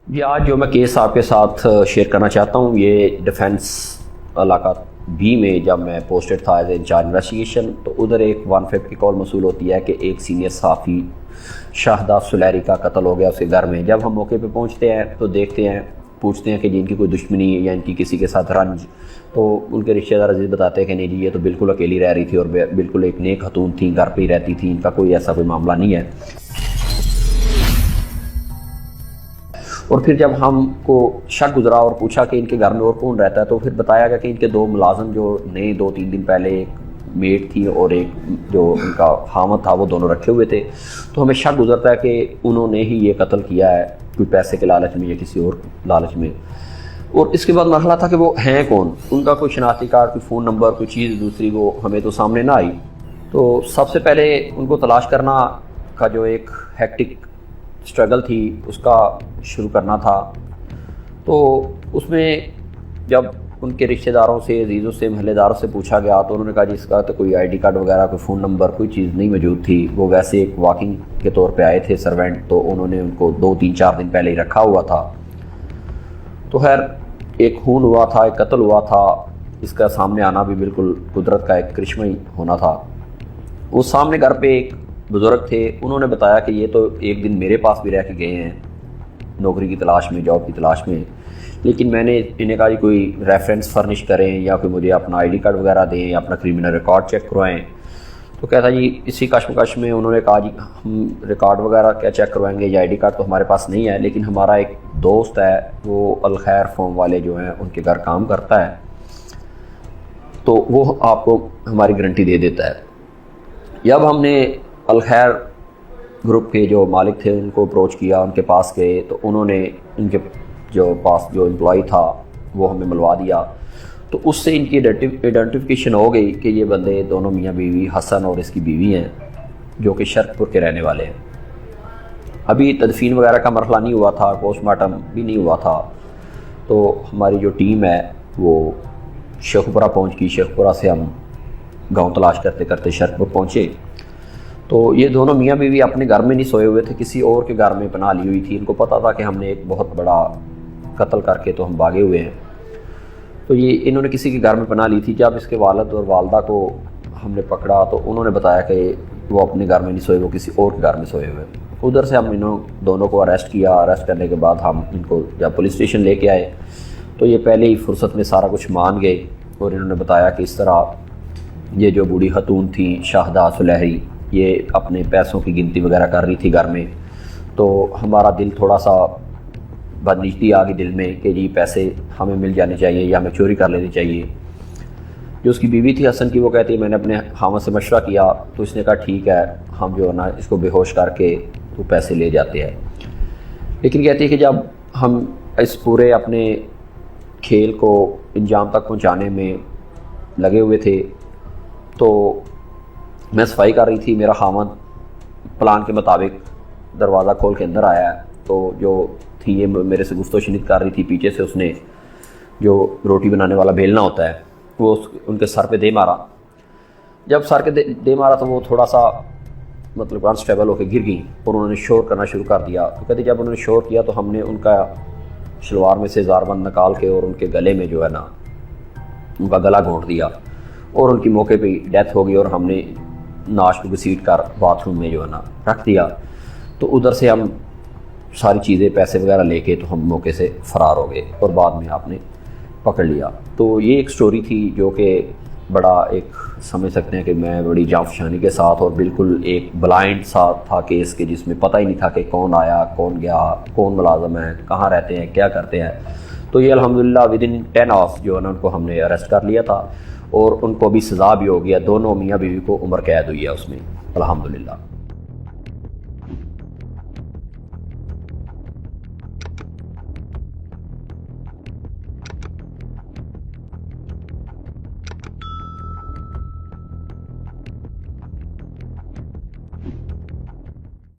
جی آج جو میں کیس آپ کے ساتھ شیئر کرنا چاہتا ہوں یہ ڈیفنس علاقہ بی میں جب میں پوسٹڈ تھا ایز اے انچارج انویسٹیگیشن تو ادھر ایک 150 کی کال موصول ہوتی ہے کہ ایک سینئر صحافی شاہدہ سلیری کا قتل ہو گیا اس کے گھر میں۔ جب ہم موقع پہ پہنچتے ہیں تو دیکھتے ہیں، پوچھتے ہیں کہ جن کی کوئی دشمنی یا ان کی کسی کے ساتھ رنج، تو ان کے رشتہ دار عزیز بتاتے ہیں کہ نہیں جی یہ تو بالکل اکیلی رہ رہی تھی اور بالکل ایک نیک خاتون تھی، گھر پہ ہی رہتی تھی، ان کا کوئی ایسا کوئی معاملہ نہیں ہے۔ اور پھر جب ہم کو شک گزرا اور پوچھا کہ ان کے گھر میں اور کون رہتا ہے تو پھر بتایا گیا کہ ان کے دو ملازم جو نئے 2-3 دن پہلے، ایک میٹ تھی اور ایک جو ان کا خامد تھا، وہ دونوں رکھے ہوئے تھے۔ تو ہمیں شک گزرتا ہے کہ انہوں نے ہی یہ قتل کیا ہے، کوئی پیسے کے لالچ میں یا کسی اور لالچ میں۔ اور اس کے بعد مرحلہ تھا کہ وہ ہیں کون، ان کا کوئی شناختی کارڈ، کوئی فون نمبر، کوئی چیز دوسری وہ ہمیں تو سامنے نہ آئی۔ تو سب سے پہلے ان کو تلاش کرنا کا جو ایک ہیکٹک اسٹرگل تھی اس کا شروع کرنا تھا۔ تو اس میں جب ان کے رشتہ داروں سے، عزیزوں سے، محلے داروں سے پوچھا گیا تو انہوں نے کہا جی اس کا تو کوئی ID کارڈ وغیرہ، کوئی فون نمبر، کوئی چیز نہیں موجود تھی۔ وہ ویسے ایک واکنگ کے طور پہ آئے تھے سرونٹ، تو انہوں نے ان کو 2-3-4 دن پہلے ہی رکھا ہوا تھا۔ تو خیر ایک خون ہوا تھا، ایک قتل ہوا تھا، اس کا سامنے آنا بھی بالکل قدرت کا ایک کرشمہ ہی ہونا تھا۔ وہ سامنے گھر پہ ایک بزرگ تھے، انہوں نے بتایا کہ یہ تو ایک دن میرے پاس بھی رہ کے گئے ہیں نوکری کی تلاش میں، جاب کی تلاش میں، لیکن میں نے انہیں کہا جی کوئی ریفرنس فرنش کریں یا کوئی مجھے اپنا ID کارڈ وغیرہ دیں یا اپنا کرمنل ریکارڈ چیک کروائیں۔ تو کہتا جی اسی کشمکش میں انہوں نے کہا جی ہم ریکارڈ وغیرہ کیا چیک کروائیں گے، یا ID کارڈ تو ہمارے پاس نہیں ہے، لیکن ہمارا ایک دوست ہے وہ الخیر فارم والے جو ہیں ان کے گھر کام کرتا ہے، تو وہ آپ کو ہماری گارنٹی دے دیتا ہے۔ جب ہم نے الخیر گروپ کے جو مالک تھے ان کو اپروچ کیا، ان کے پاس گئے، تو انہوں نے ان کے جو پاس جو امپلائی تھا وہ ہمیں ملوا دیا۔ تو اس سے ان کی ایڈنٹیفیکیشن ہو گئی کہ یہ بندے دونوں میاں بیوی حسن اور اس کی بیوی ہیں جو کہ شرق پور کے رہنے والے ہیں۔ ابھی تدفین وغیرہ کا مرحلہ نہیں ہوا تھا، پوسٹ مارٹم بھی نہیں ہوا تھا، تو ہماری جو ٹیم ہے وہ شیخ پورہ پہنچ گئی۔ شیخ پورہ سے ہم گاؤں تلاش کرتے کرتے شرق پور پہنچے، تو یہ دونوں میاں بیوی اپنے گھر میں نہیں سوئے ہوئے تھے، کسی اور کے گھر میں پناہ لی ہوئی تھی۔ ان کو پتہ تھا کہ ہم نے ایک بہت بڑا قتل کر کے تو ہم بھاگے ہوئے ہیں، تو یہ انہوں نے کسی کے گھر میں پناہ لی تھی۔ جب اس کے والد اور والدہ کو ہم نے پکڑا تو انہوں نے بتایا کہ وہ اپنے گھر میں نہیں سوئے، وہ کسی اور کے گھر میں سوئے ہوئے۔ ادھر سے ہم دونوں کو اریسٹ کیا۔ اریسٹ کرنے کے بعد ہم ان کو جب پولیس اسٹیشن لے کے آئے تو یہ پہلے ہی فرصت میں سارا کچھ مان گئے، اور انہوں نے بتایا کہ اس طرح یہ جو بوڑھی خاتون تھی شاہدہ سلیری، یہ اپنے پیسوں کی گنتی وغیرہ کر رہی تھی گھر میں، تو ہمارا دل تھوڑا سا بدنیتی آ گئی دل میں کہ جی پیسے ہمیں مل جانے چاہیے یا ہمیں چوری کر لینی چاہیے۔ جو اس کی بیوی تھی حسن کی، وہ کہتی ہے میں نے اپنے خامد سے مشورہ کیا تو اس نے کہا ٹھیک ہے ہم جو ہے نا اس کو بے ہوش کر کے تو پیسے لے جاتے ہیں، لیکن کہتی ہے کہ جب ہم اس پورے اپنے کھیل کو انجام تک پہنچانے میں لگے ہوئے تھے تو میں صفائی کر رہی تھی، میرا خامد پلان کے مطابق دروازہ کھول کے اندر آیا ہے، تو جو تھی یہ میرے سے گفت و شنید کر رہی تھی، پیچھے سے اس نے جو روٹی بنانے والا بیلنا ہوتا ہے وہ ان کے سر پہ دے مارا۔ جب سر کے دے مارا تو وہ تھوڑا سا مطلب انسٹیبل ہو کے گر گئی اور انہوں نے شور کرنا شروع کر دیا۔ تو کہتے جب انہوں نے شور کیا تو ہم نے ان کا شلوار میں سے زار بند نکال کے اور ان کے گلے میں جو ہے نا ان کا گلا گھونٹ دیا، اور ان کی موقع پہ ڈیتھ ہو گئی، اور ہم نے ناش کو گھسیٹ کر باتھ روم میں جو ہے نا رکھ دیا۔ تو ادھر سے ہم ساری چیزیں، پیسے وغیرہ لے کے تو ہم موقع سے فرار ہو گئے، اور بعد میں آپ نے پکڑ لیا۔ تو یہ ایک سٹوری تھی جو کہ بڑا ایک سمجھ سکتے ہیں کہ میں بڑی جانفشانی کے ساتھ، اور بالکل ایک بلائنڈ سا تھا کیس کے، جس میں پتہ ہی نہیں تھا کہ کون آیا، کون گیا، کون ملازم ہے، کہاں رہتے ہیں، کیا کرتے ہیں۔ تو یہ الحمدللہ ودن 10 آورس جو ہے نا ان کو ہم نے اریسٹ کر لیا تھا، اور ان کو بھی سزا بھی ہو گیا، دونوں میاں بیوی کو عمر قید ہوئی ہے اس میں الحمدللہ۔